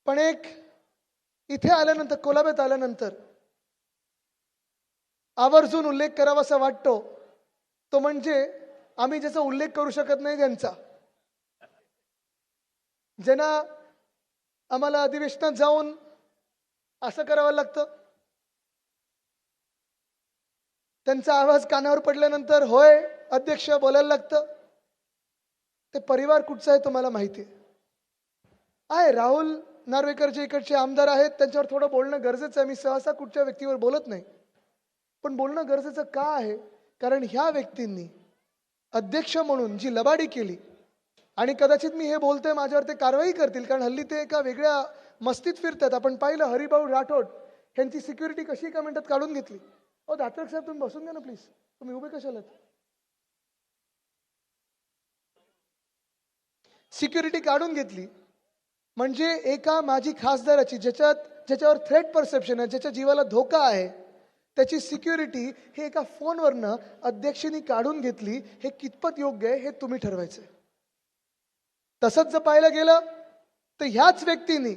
पण एक इथे आल्यानंतर, कोलाब्यात आल्यानंतर आवर्जून उल्लेख करावासा वाटतो, तो म्हणजे आम्ही ज्याचा उल्लेख करू शकत नाही त्यांचा, ज्यांना आम्हाला अधिवेशनात जाऊन असं करावं लागतं, त्यांचा आवाज कानावर पडल्यानंतर होय अध्यक्ष बोलायला लागतं. ते परिवार कुठचा आहे तुम्हाला माहिती आहे. राहुल नार्वेकर जे इकडचे आमदार आहेत त्यांच्यावर थोडं बोलणं गरजेचं आहे. मी सहसा कुठच्या व्यक्तीवर बोलत नाही, पण बोलणं गरजेचं का आहे, कारण ह्या व्यक्तींनी अध्यक्ष म्हणून जी लबाडी केली, आणि कदाचित मी हे बोलतोय माझ्यावर ते कारवाई करतील, कारण हल्ली ते एका वेगळ्या मस्तीत फिरतात. आपण पाहिलं हरिभाऊ राठोड यांची सिक्युरिटी कशी एका मिनिटात काढून घेतली. ओ दातरक साहेब तुम्ही बसून घ्या ना प्लीज, तुम्ही उभे कशाला? सिक्युरिटी काढून घेतली म्हणजे एका माजी खासदाराची ज्याच्यावर थ्रेट परसेप्शन आहे, ज्याच्या जीवाला धोका आहे, त्याची सिक्युरिटी हे एका फोनवरनं अध्यक्षांनी काढून घेतली. हे कितपत योग्य आहे हे तुम्ही ठरवायचं. तसंच जर पाहायला गेलं तर ह्याच व्यक्तींनी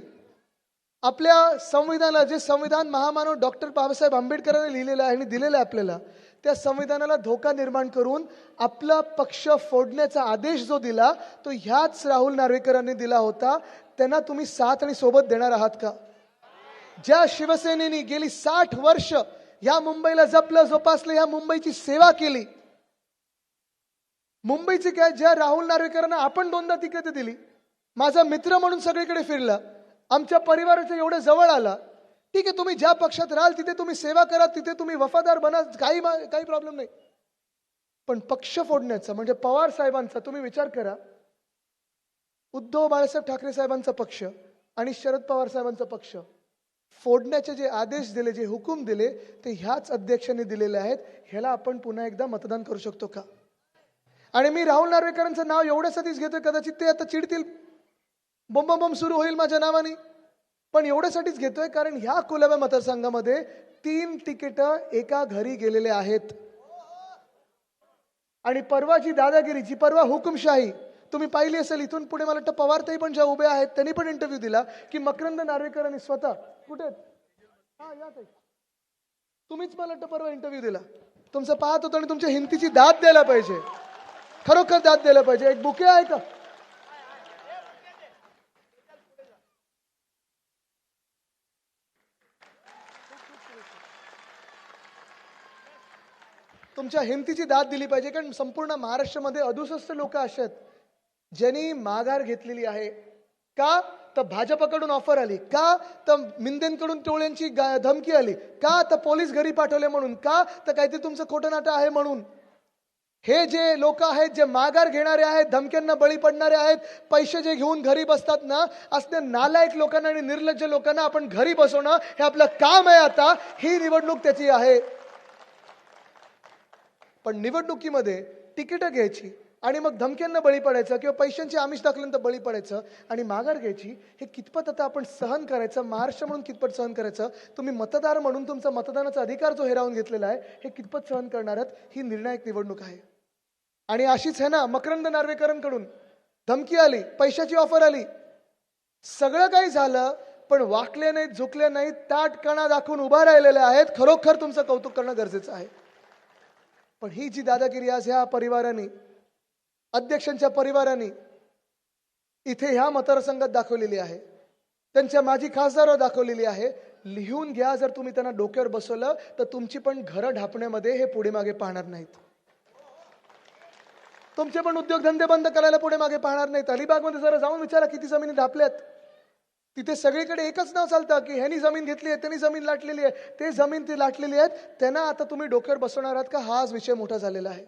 आपल्या संविधानाला, जे संविधान महामानव डॉक्टर बाबासाहेब आंबेडकरांनी लिहिलेलं आहे आणि दिलेलं आहे आपल्याला, त्या संविधानाला धोका निर्माण करून आपला पक्ष फोडण्याचा आदेश जो दिला तो ह्याच राहुल नार्वेकरांनी दिला होता. त्यांना तुम्ही साथ आणि सोबत देणार आहात का? ज्या शिवसेनेने गेली 60 वर्ष या मुंबईला जपलं, जोपासलं, या मुंबईची सेवा केली, मुंबईची काय, ज्या राहुल नार्वेकरांना आपण 2दा तिकीट दिली, माझा मित्र म्हणून सगळीकडे फिरला, आमच्या परिवाराच्या एवढे जवळ आला, ठीक आहे तुम्ही ज्या पक्षात राहाल तिथे तुम्ही सेवा करा, तिथे तुम्ही वफादार बना, काही प्रॉब्लेम नाही. पण पक्ष फोडण्याचा म्हणजे पवार साहेबांचा तुम्ही विचार करा. उद्धव बाळासाहेब ठाकरे साहेबांचा पक्ष आणि शरद पवार साहेबांचा पक्ष फोडण्याचे जे आदेश दिले, जे हुकूम दिले, ते ह्याच अध्यक्षांनी दिलेले आहेत. ह्याला आपण पुन्हा एकदा मतदान करू शकतो का? आणि मी राहुल नार्वेकरांचं नाव एवढ्यासाठीच घेतोय, कदाचित ते आता चिडतील, बॉम्ब सुरू होईल माझ्या नावाने, पण एवढ्यासाठीच घेतोय कारण ह्या कोलाबा मतदारसंघामध्ये 3 तिकीटं एका घरी गेलेले आहेत. आणि परवाची दादागिरी, जी परवा हुकुमशाही तुम्ही पाहिली असेल, इथून पुढे मला वाटतं पवारताई पण ज्या उभे आहेत त्यांनी पण इंटरव्ह्यू दिला की मकरंद नार्वेकरांनी स्वतः कुठे या ताई, तुम्हीच मला वाटतं परवा इंटरव्ह्यू दिला, तुमचं पाहत होतो आणि तुमच्या हिमतीची दाद द्यायला पाहिजे, खरोखर दाद द्यायला पाहिजे. एक बुके आहे का? तुमच्या हिमतीची दाद दिली पाहिजे, कारण संपूर्ण महाराष्ट्रामध्ये 68 लोक असे आहेत ज्यांनी माघार घेतलेली आहे. का तर भाजपकडून ऑफर आली, का तर मिंदेंकडून टोळ्यांची धमकी आली, का तर पोलीस घरी पाठवले म्हणून, का तर काहीतरी तुमचं खोटं नाटं आहे म्हणून. हे जे लोक आहेत, जे माघार घेणारे आहेत, धमक्यांना बळी पडणारे आहेत, पैसे जे घेऊन घरी बसतात ना, असल्या नालायक लोकांना आणि निर्लज्ज लोकांना आपण घरी बसवणं हे आपलं काम आहे. आता ही निवडणूक त्याची आहे. पण निवडणुकीमध्ये तिकीटं घ्यायची आणि मग धमक्यांना बळी पडायचं किंवा पैशांची आमिष दाखल्यानंतर बळी पडायचं आणि माघार घ्यायची, हे कितपत आता आपण सहन करायचं, महाराष्ट्र म्हणून कितपत सहन करायचं, तुम्ही मतदार म्हणून तुमचा मतदानाचा अधिकार जो हिरावून घेतलेला आहे हे कितपत सहन करणार आहात, ही निर्णायक निवडणूक आहे. आणि अशीच आहे ना, मकरंद नार्वेकरांकडून धमकी आली, पैशाची ऑफर आली, सगळं काही झालं, पण वाकले नाहीत, झुकले नाहीत, ताटकणा दाखवून उभा राहिलेले आहेत. खरोखर तुमचं कौतुक करणं गरजेचं आहे. पण ही जी दादागिरी आज ह्या परिवाराने, अध्यक्षांच्या परिवाराने इथे ह्या मतदारसंघात दाखवलेली आहे, त्यांच्या माजी खासदारावर दाखवलेली आहे, लिहून घ्या. जर तुम्ही त्यांना डोक्यावर बसवलं तर तुमची पण घरं ढापण्यामध्ये हे पुढे मागे पाहणार नाहीत, तुमचे पण उद्योगधंदे बंद करायला पुढे मागे पाहणार नाहीत. अलिबागमध्ये जरा जाऊन विचारा किती जमिनी ढापल्यात. तिथे सगळीकडे एकच नाव चालतं की ह्यांनी जमीन घेतली आहे, त्यांनी जमीन लाटलेली आहे, ते जमीन ती लाटलेली आहेत, त्यांना आता तुम्ही डोक्यावर बसवणार आहात का? हा आज विषय मोठा झालेला आहे.